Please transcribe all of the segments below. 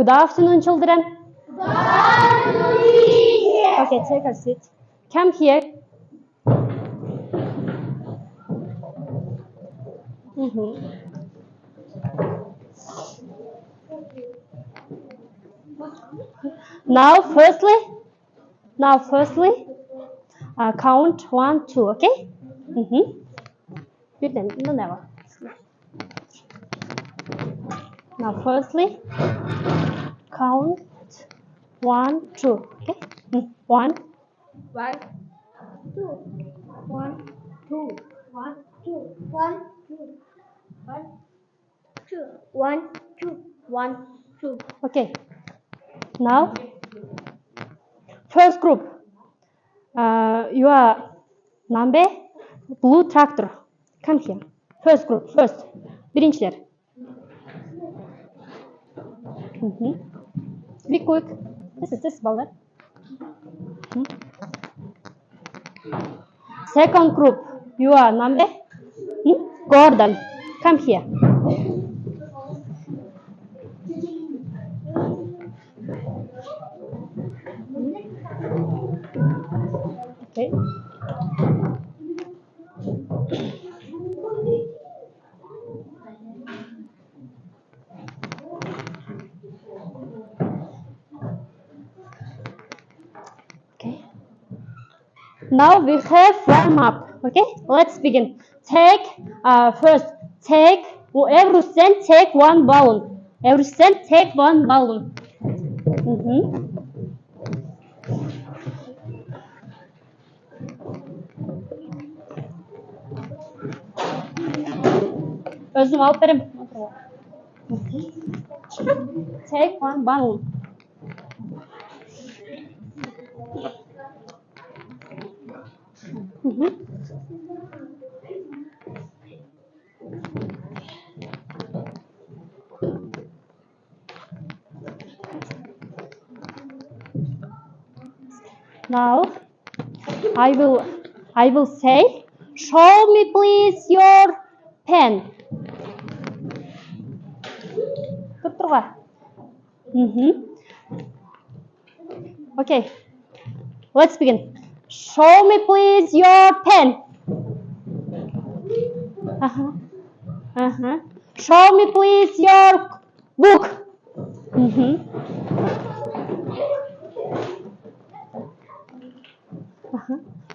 Good afternoon, children. Good afternoon, teacher. Okay, take a seat. Come here. Now, firstly, count 1, 2. Okay? Good then. No, never. Now, firstly, count 1, 2. Okay? 1, 1, 2, 1, 2, 1, 2, 1, 2, 1, 2, 1, 2, 1, 2. Okay. Now, first group. Your number, blue tractor. Come here. First group, first. Birinciler. Be quick. This baller. Second group, your number, Gordon. Come here. Okay. Okay. Now we have warm up. Okay. Let's begin. Take first. Take every student take one balloon. Every student take one balloon. Özüm alıp verim. Take one balloon. Now I will say, show me please your pen. Okay, let's begin. Show me please your pen. Show me please your book.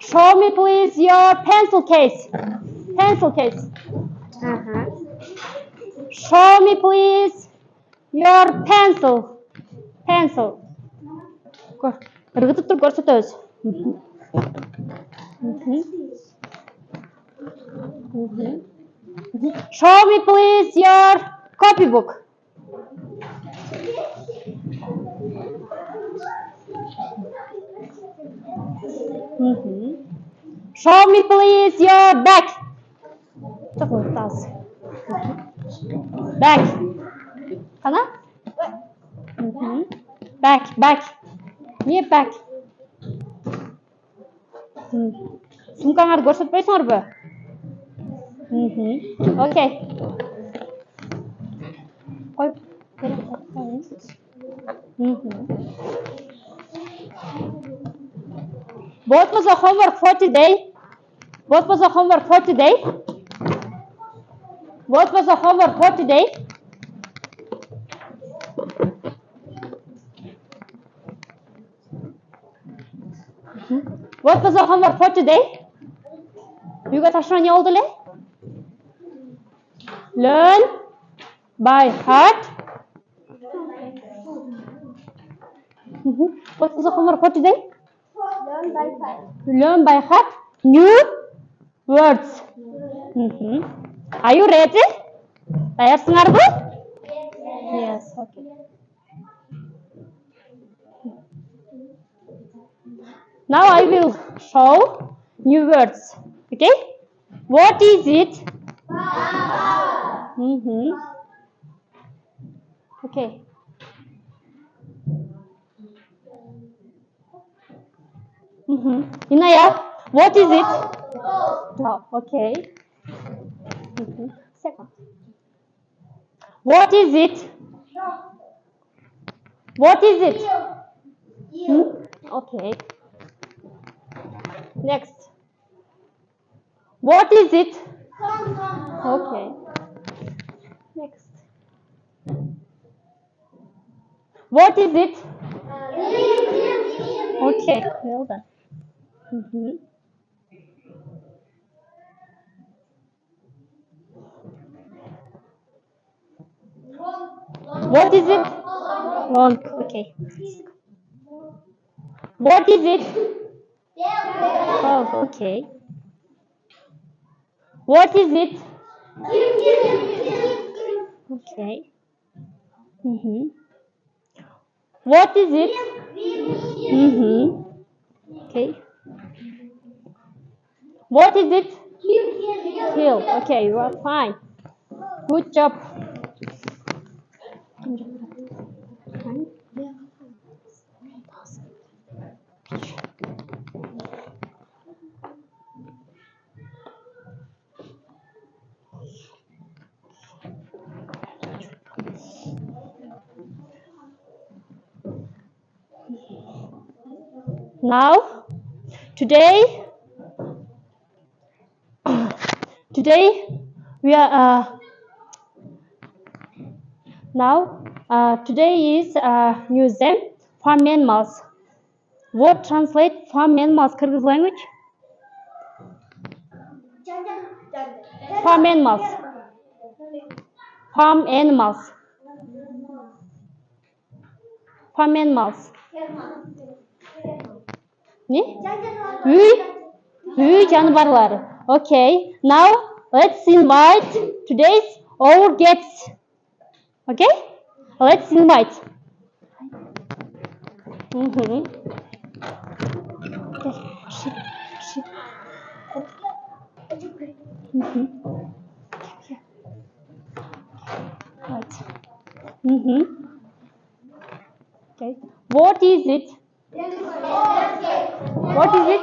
Show me please your pencil case. Pencil case. Show me please your pencil. Pencil. Ыргытып туруп көрсөтөбүз. Show me please your copybook. Show me please your bag. Bag. Kana? Bag. Niye bag? Сумкаңарды көрсөтпөйсүңөрбү? Okay. What was the homework for today? What was the homework for today? What was the homework for today? What was the homework for today? Үйгө тапшырма эмне болду эле? Learn by heart. What was the homework for today? Learn by heart. Learn by heart new words. Are you ready? Даярсыңарбы? Yes, okay. Now I will show new words. Okay? What is it? Okay. Inaya, what is it? Oh, okay. Second. What is it? What is it? Okay. Next. What is it? Okay. Next. What is it? Okay. Well done. What is it? Wrong. Okay. What is it? Oh, okay. What is it? Okay. What is it? Okay. What is it? Hill. Okay, you are fine. Good job. Now, today we are today is museum for Myanmar's. What translate from Myanmar's Kyrgyz language? Farm animals. Farm animals. Farm animals. Ne? Büyük canavarlar. Okay. Now let's invite today's our guests. Okay? Let's invite. Right. Okay. What is it? What is it?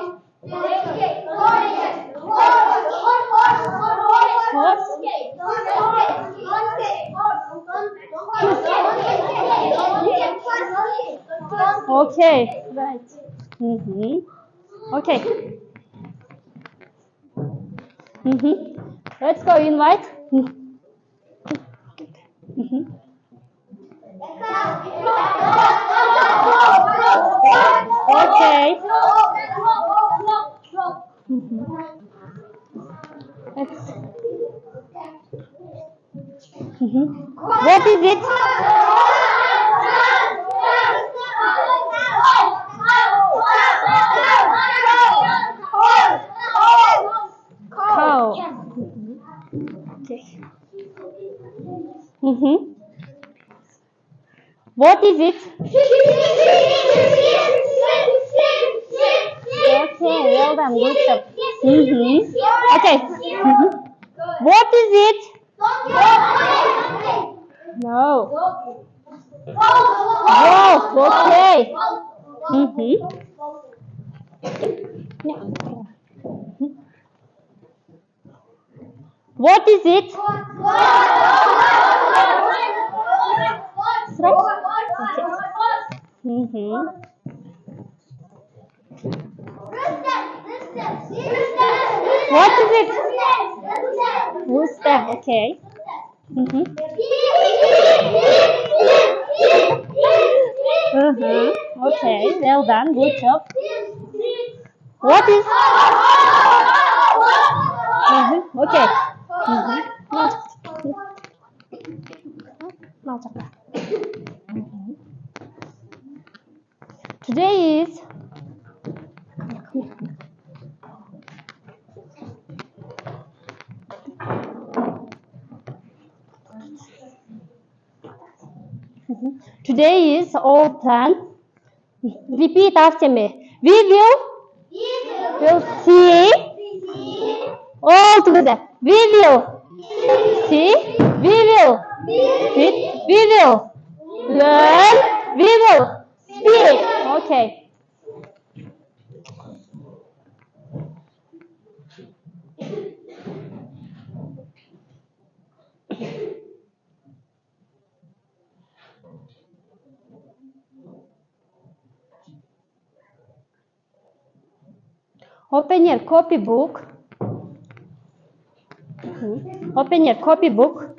Okay. Right. Okay. Let's go invite. Okay. Let's. What is it? Cow. Okay. What is it? Okay, well done, good job. Okay. What is it? No. Wolf. Okay. What is it? Okay. What is it? Rooster. Okay. Okay, well done, good job. What is? Okay. Today is our plan. Repeat after me. We will see all together. We will see. We will read. We will learn. We will speak. Okay. Open your copybook. Open your copybook.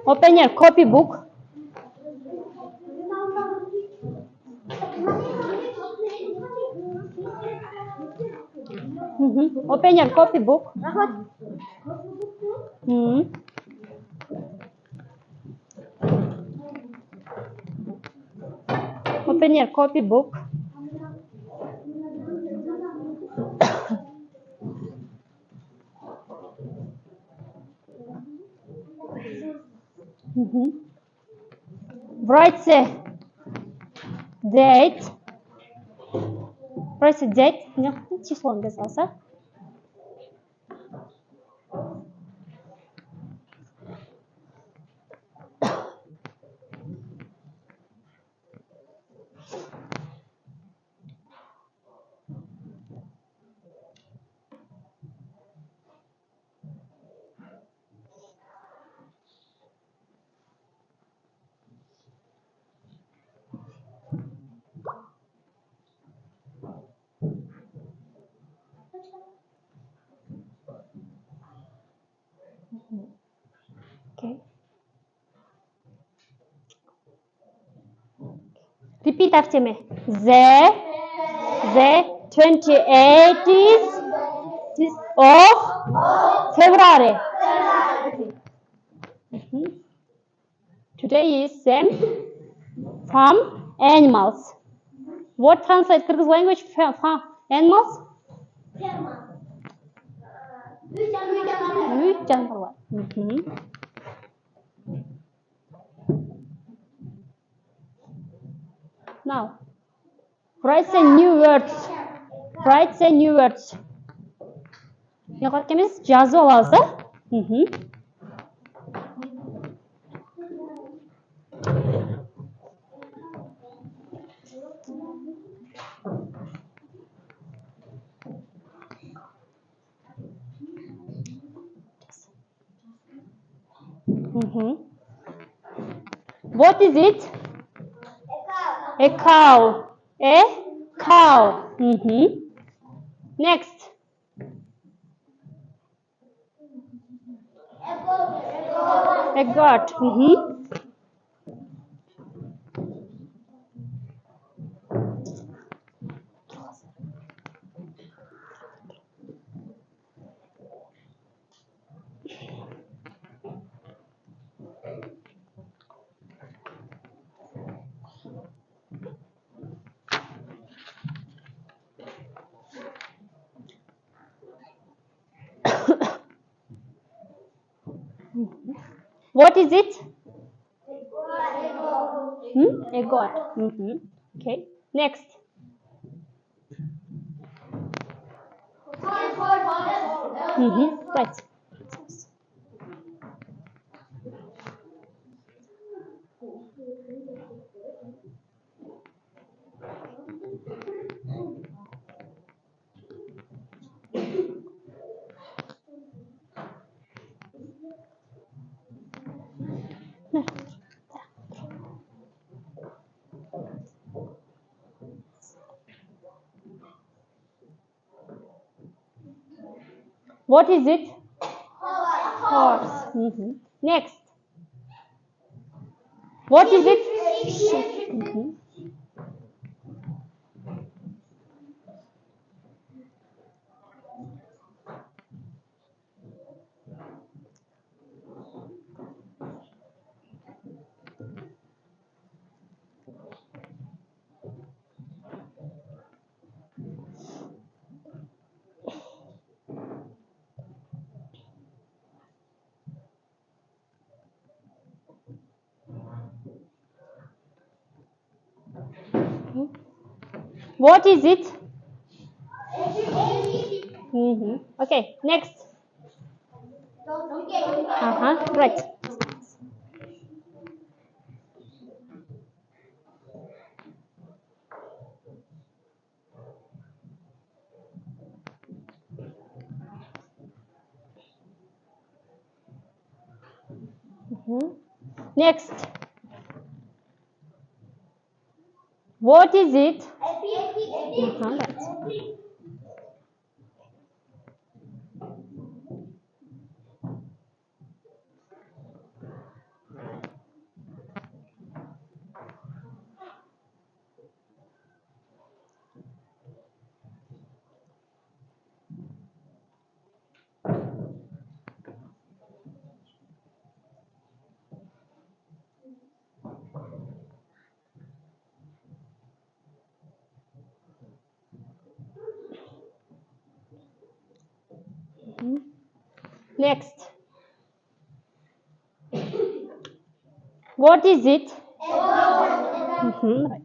Open your copybook. Open your copybook. Open your copybook. Write the date. Write the date. Число написался. Okay. Repeat after me. The 28th of February. Today is farm animals. What translate Kyrgyz language? Farm animals? Büyük canlılar. Now, write the new words. Write the new words. Ne kadar жазып аласыз. What is it? A cow. A cow. Next. A goat. What is it? A goat. Okay. Next. Right. What is it? Horse. Next. What is it? Sheep. What is it? Okay, next. Right. Next. What is it? Next. What is it? Right.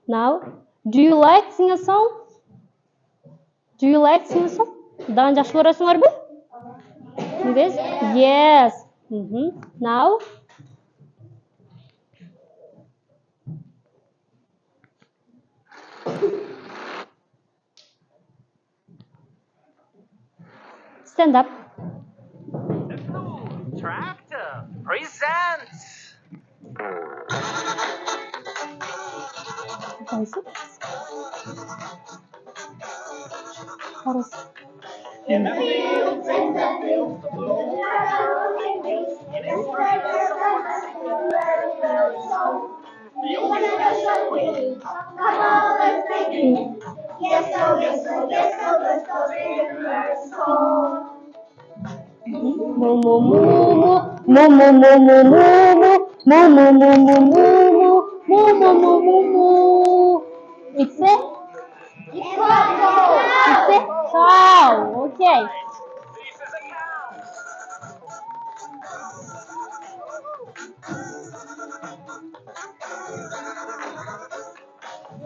Now, do you like sing a song? Do you like sing a song? Дан жақсы көресіңдер бе? Yes. Yes. Now, stand up. Tractor presents. In the fields, the blue in his come on, let's sing it. Yes, oh, yes, oh, yes, oh, let's go river's home. Moo moo moo moo moo moo moo moo moo moo moo moo moo moo moo moo moo. It's a cow. Okay. This is a cow.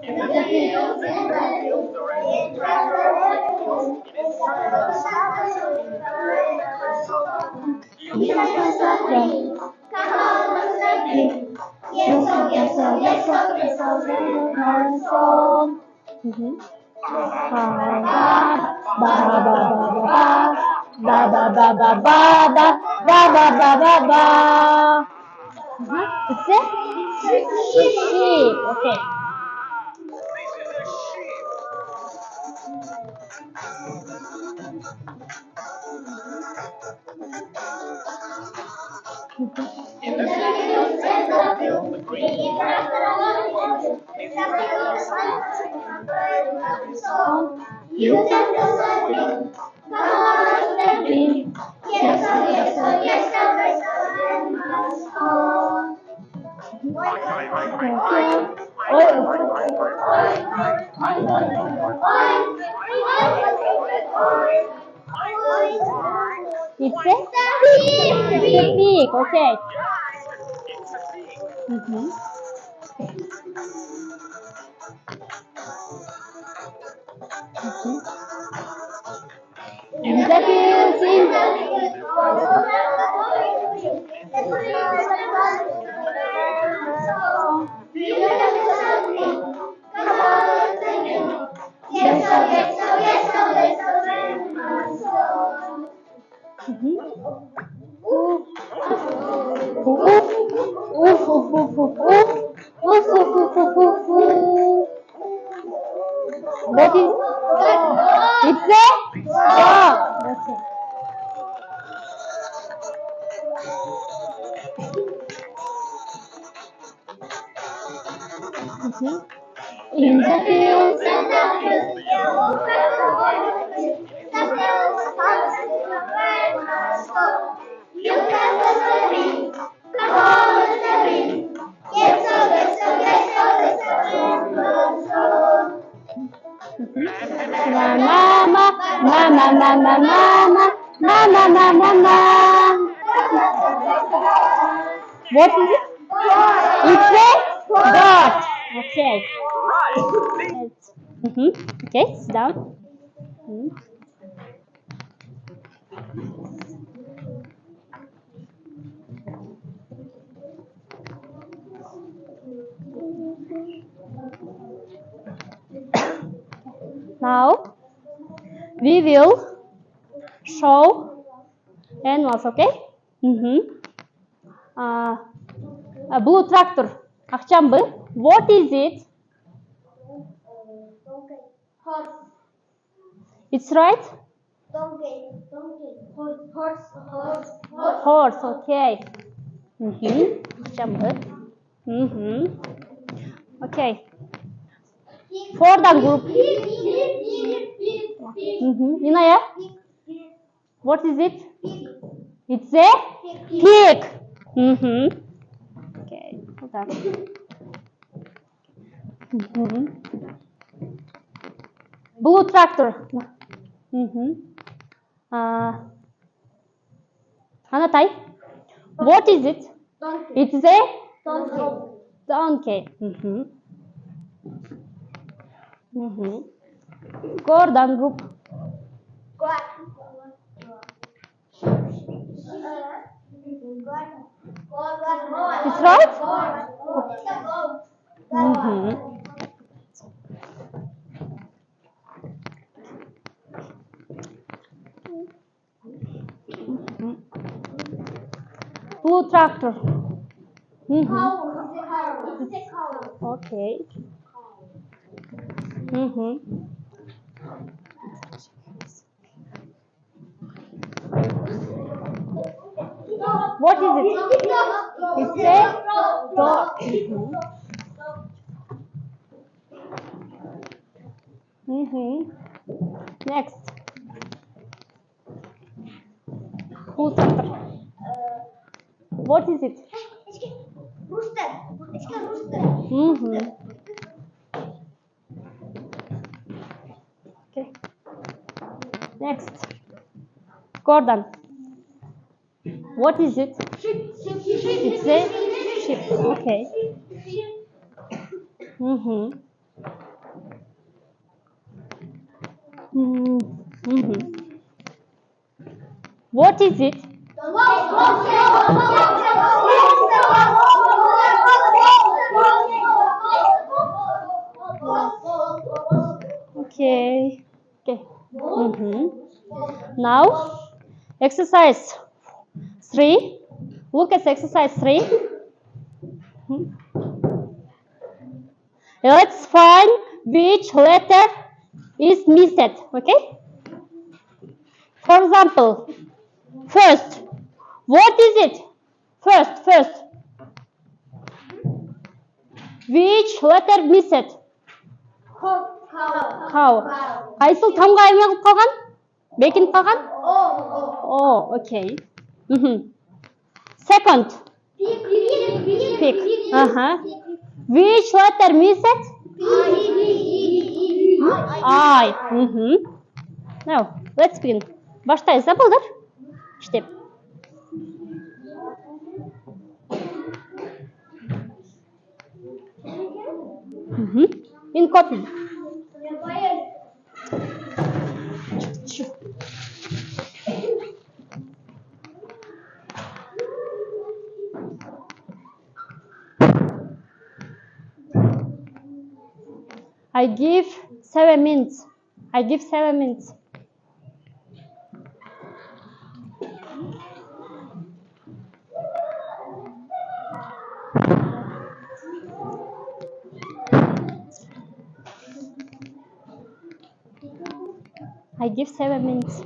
In the fields, the red tractor rolls. In his You can do something. Come on, let's sing it. Yes, oh, yes, oh, yes, oh, yes, oh, river's home. Ba ba ba ba ba ba ba ba ba ba ba. It's a sheep. Okay. This is a sheep. In the fields, the green tractor rolls. His wheels on river's home. You can do something. Come on, let's sing it. Yes, oh, yes, oh, yes, oh, yes, oh, river's home. It's a pig. Okay. It's a pig. In the fields, You can do something. Come on, let's sing it. Yes, oh, yes, oh, yes, oh, yes, oh, river's home. That is, it's a dog. Okay. In the fields, And the yellow pepper, the bells are river's home. You can do something. Come on, let's sing it. Yes, oh, yes, oh, yes, oh, yes, oh, river's home. Mama, mama, mama, mama, mama, mama, mama. What is it? It's a dot. Okay. Okay, sit down. Now we will show animals, okay? A blue tractor. Akşam what is it? Horse. It's right? Donkey. Horse. Horse, okay. Akşam Okay. Fourdan group. Ninaya? What is it? It's a pig. Okay, hold on. Blue tractor. Anatay, what is it? Donkey. It's a Donkey. donkey. Gordon group. It's right? Blue tractor. Okay. What is it? It's a dog. Next. Blue tractor. What is it? Rooster. Okay. Next. Gordon. What is it? It's a sheep. Okay. What is it? Okay. Now, exercise 3. Look at exercise 3. Let's find which letter is missed. Okay? For example, first, what is it? First. Which letter missed? Cow. Қайсыл тамға айырмай қалған? Бекініп қалған? Oh, okay. Second, pig. Which letter missed? I. Now, let's begin. Баштайыз, балдар? Іштеп. In cotton. I give 7 minutes. I give 7 minutes. I give 7 minutes.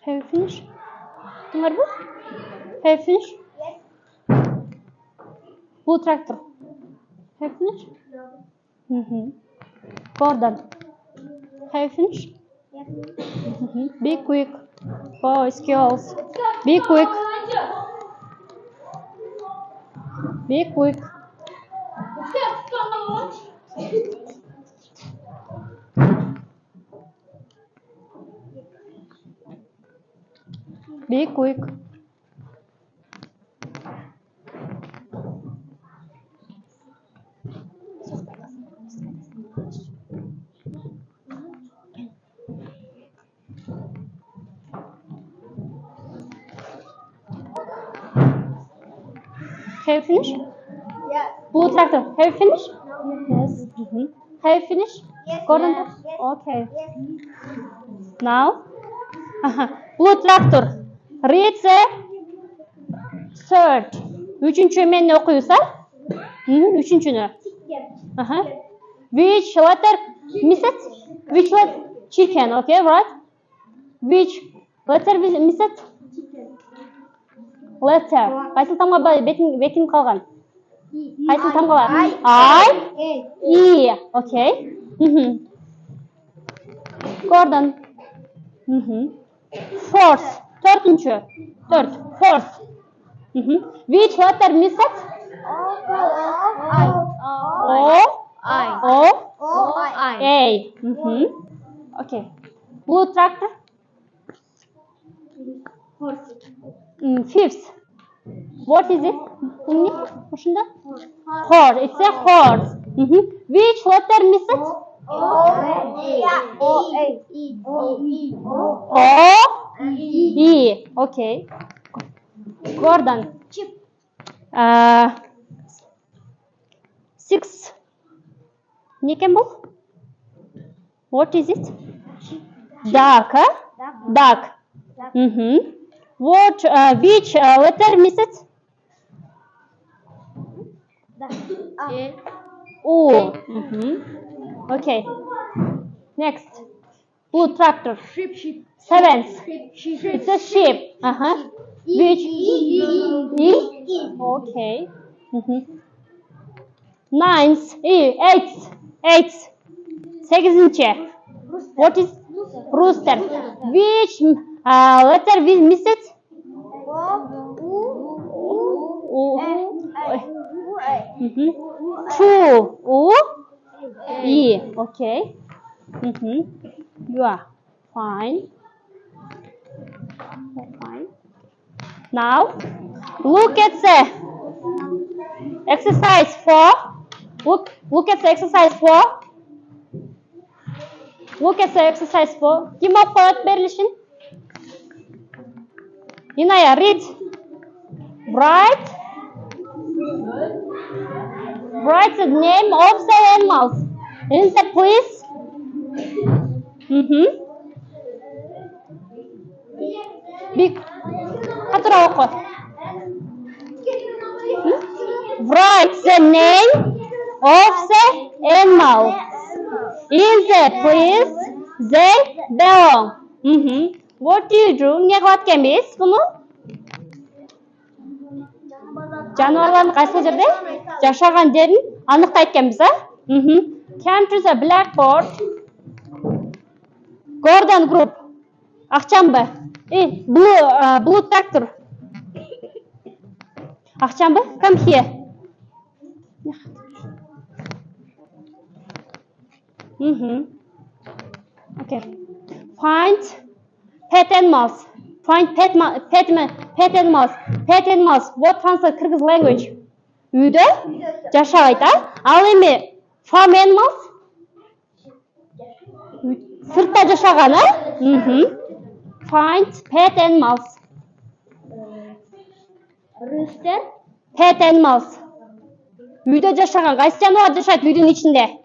Have you finished? Tungarbu? Have you finished? Blue tractor. Have you finished? Gordon. Have you finished? Be quick. Boys, girls. Be quick. Be quick. Be quick. Have you finished? Yes. Blue tractor. Have you finished? Yes. Have you finished? Yes. Gordon? Yes. Okay. Yes. Now, blue tractor. Read the third. Üçüncü men okuysa? Üçüncünü. Which letter missed? Which letter? Chicken. Okay, right? Which letter missed? Letter. Қайсыл тамға бетін қалған? Қайсыл тамға бар? I. E. Okay. Gordon. Fourth. Төртінші. Fourth. Which letter missed? A. Okay. Blue tractor. Fifth. What is it? Horse. It's a horse. Which letter missed? E. Okay. Gordon. Six. Campbell. What is it? Duck. Huh? Duck. What? Which letter missed? O. Okay. Next. Blue tractor. Sheep. Seventh. It's a sheep. Which? E. Okay. Ninth. Eighth. Sekizinci. What is rooster? Which letter we missed? Two. E. Okay. You are fine. Now look at the exercise 4. Look at the exercise 4. Look at the exercise 4. Kim okuyor verilişin? Inaya, read. Write the name of the animals in the please. Write the name of the animals in the place they belong. What do you do? Ne qilib bunu? Жануарлардың қайсы жерде жашаған жерін анықтайды екенбіз, Come to the blackboard. Gordon group. Ақчамбы. Blue tractor. Ақчамбы, come here. Okay. Find pet animals. Find pet animals. Pet animals. What translate Kyrgyz language? Үйде жашайды. Ал эми farm animals? Сыртта жашаған, Find pet animals. Rooster. Pet animals. Үйде жашаған. Қайсы жануар жашайды үйдің içinde?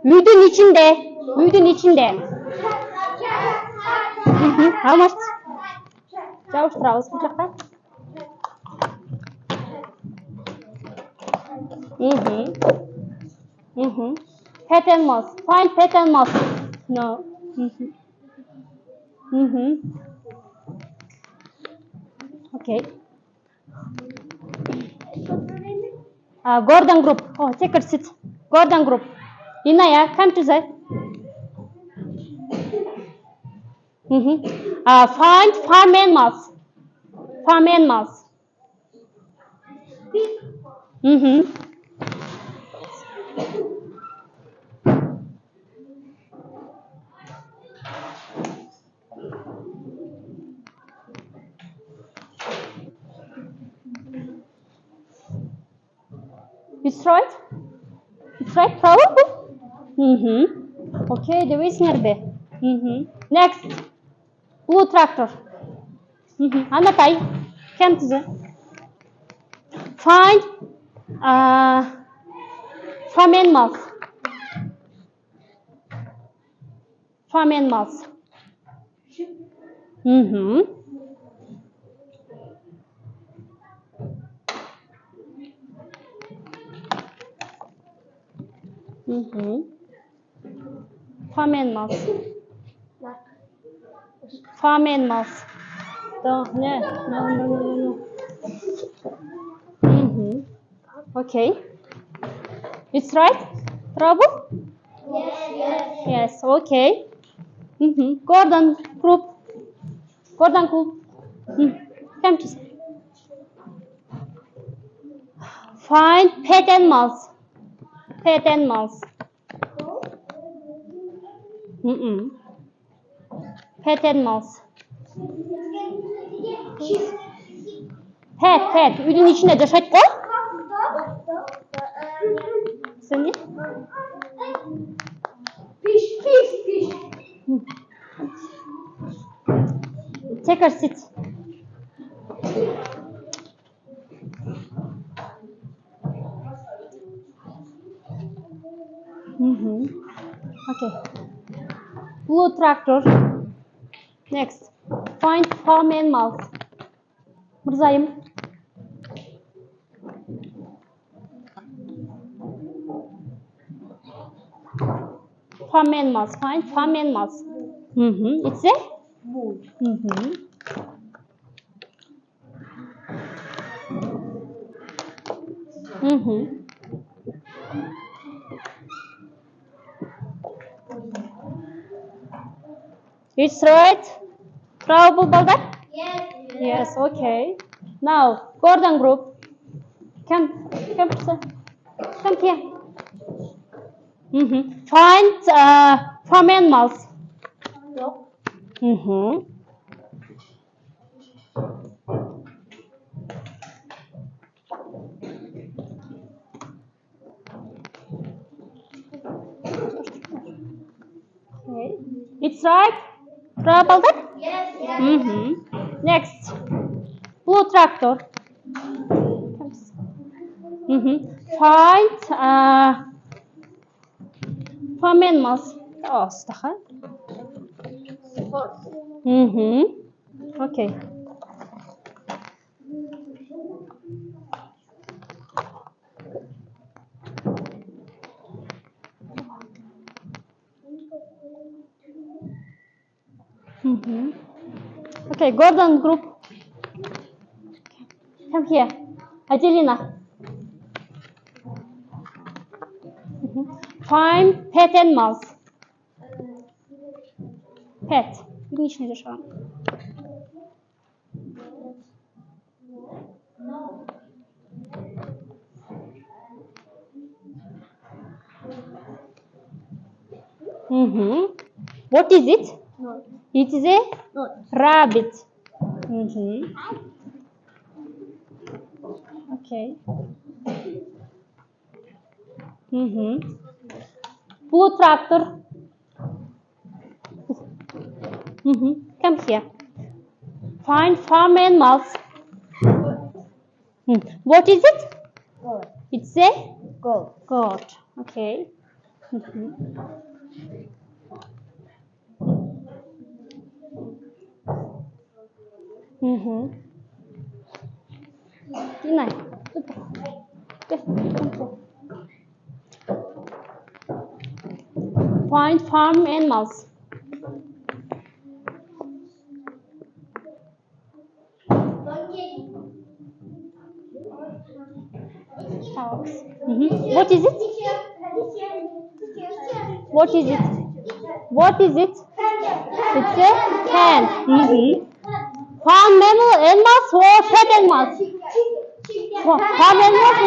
Үйдің içinde. Алмаш. Жауыштырабыз бұл жақта. Mm-hmm. Mm-hmm. Pet animals. Find pet animals. No. Mm-hmm. Mm-hmm. Okay. Gordon group. Oh, take a seat. Gordon group. Inaya, come to that. Mm-hmm. Find farm animals. Farm animals. Mm-hmm. It's right. It's right, probably. Mm-hmm. Okay, the way is nerede? Mm-hmm. Next, blue tractor. Mm-hmm. Anatay, come to the. Find farm animals. Farm animals. Mm-hmm. Mm-hmm. Farm animals. Farm animals. No. Mm-hmm. Okay. It's right? Trouble? Yes, okay. Mm-hmm. Gordon group. Gordon group. Come to find pet animals. Pet animals. Mm-mm. Pet animals. Pet. Ürün içinde yaşayıp koy. Sen ne? Fish. Take a seat. Mm-hmm. Okay. Blue tractor. Next. Find farm animals. Mırzayım. Farm animals. Find farm animals. Mm-hmm. It's a bull. Mm-hmm. Mm-hmm. It's right. Probable about that? Yes, okay. Now, Gordon group. Come here. Mm-hmm. Find farm animals. Mm-hmm. Okay. It's right. Probable that? Mm-hmm. Next, blue tractor. Mm-hmm. Find farm animals. Oh, استخدم. Mm-hmm. Okay. Mm-hmm. Okay, Gordon group. Come here. Adelina. Find pet animals. Pet. Ürün içinde şu an. Mm-hmm. What is it? It is a rabbit. Mm-hmm. Okay. Mm-hmm. Blue tractor. Mm-hmm. Come here. Find farm animals. What is it? Goat. It's a Goat. goat. Okay. Mm-hmm. Mm-hmm. Dina. Good. Come here. Find farm animals. Dogs. What is it? What is it? What is it? It's a hen. Farm animals or pet animals? Farm animals?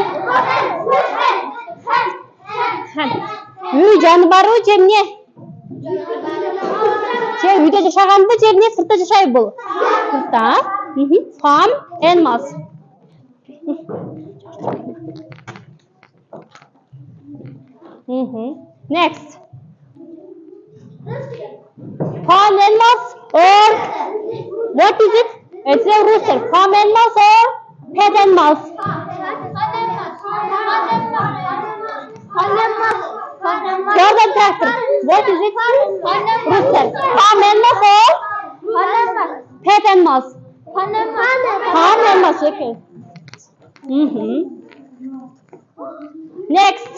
Hen. Үй жаныбары же эмне? Же үйдө жашаганбы же эмне сыртта жашайбы бул? Сыртта. Farm animals. Next. Farm animals or what is it? It's a rooster. Farm animals or pet animals? Jordan tractor. What is it? Rooster. Farm animals or pet animals? Farm animals. Okay. Next.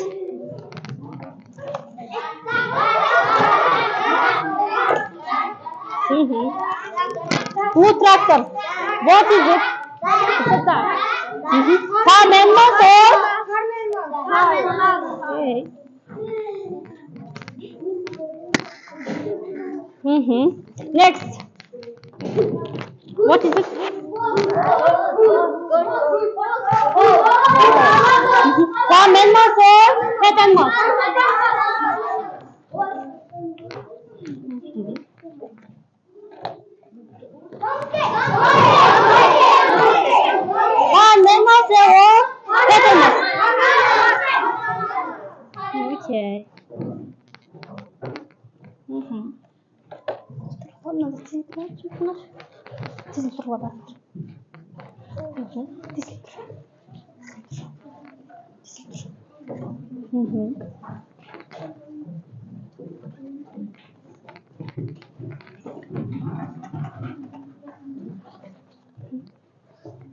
Food tractor. What is it? Farm animals or? Okay. Next. What is it? Farm animals or pet animals? Farm animals or pet animals? Okay.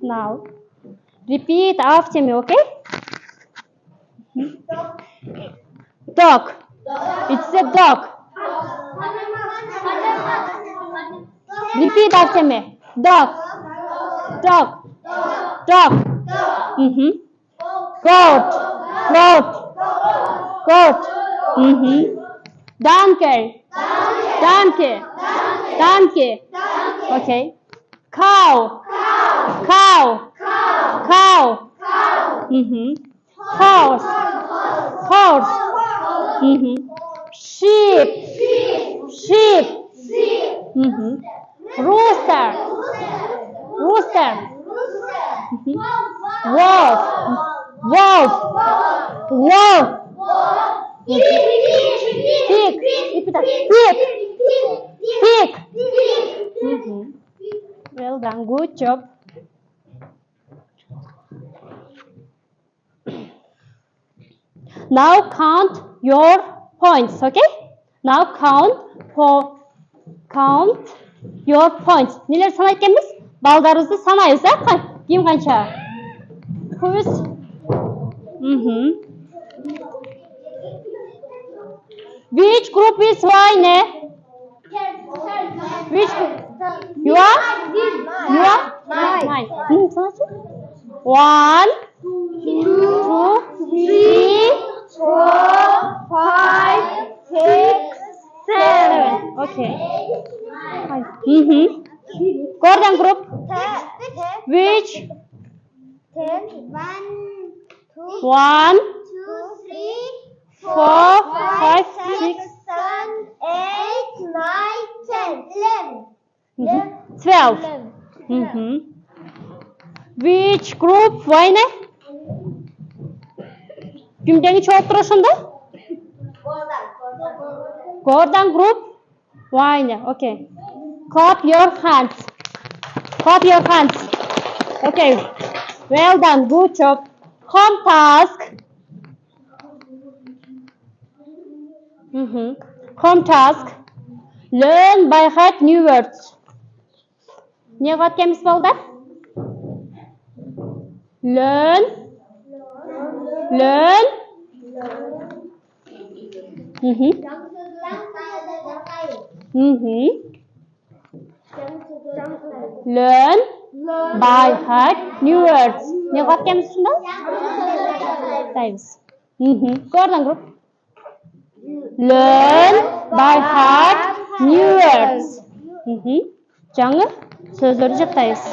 Now, repeat after me, okay? Dog. It's a dog. Repeat after me. Dog. Dog. Dog. Goat. Goat. Goat. Donkey. Donkey. Donkey. Okay. Cow. Cow. Cow. Horse. Horse. Sheep. Sheep. Rooster. Rooster. Wolf. Wolf. Wolf. Pig. Pig. Pig. Well done. Good job. Now count your points, okay? Now count your points. Neler sanayt ekенбиz? Балдарыбызды санайбыз, а? Ким канча? Who's? Which group is Wayne? Which group? You are? You are? Nine. 1, 2, 3, 4, 5, 6, 7. Okay. Gordon group. Which? 1, 2, 3, 4, 5, 6, 7, 8, 9, 10, 11. 12. Which group? Wayne? Кимдени чоғып тұр ошонда? Gordon group? Wayne. Okay. Clap your hands. Clap your hands. Okay. Well done. Good job. Home task. Home task. Learn by heart new words. Не қылып балдар? Learn. Learn by heart new words. Не қылып келеміз сонда? Таймыз. Көрдің групп? Learn by heart new words. Жаңа сөздерді жаттаймыз.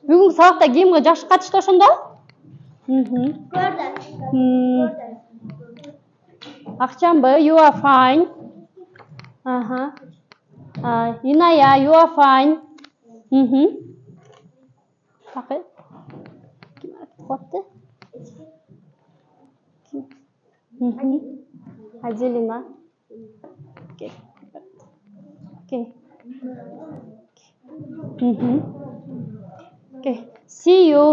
Бүгінгі сабақта геймге жақсы қатысты ошондо? Акчамбы, you are fine. Иная, you are fine. Такы. Аделина. Okay. Okay. See you.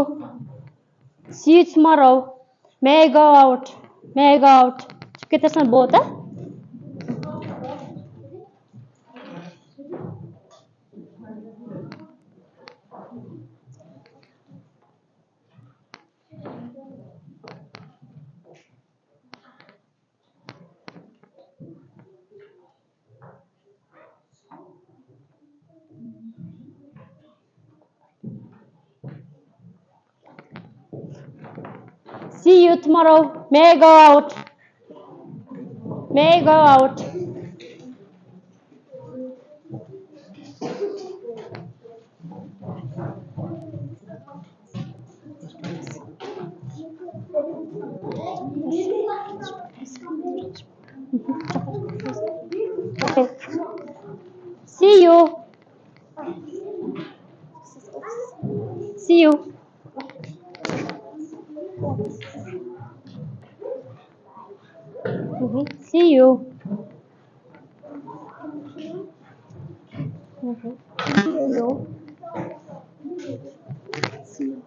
See you tomorrow. May I go out? May I go out? Çıkıp кетесің болады? See you tomorrow. May I go out? May I go out? Okay. See you. See you. See you. See you.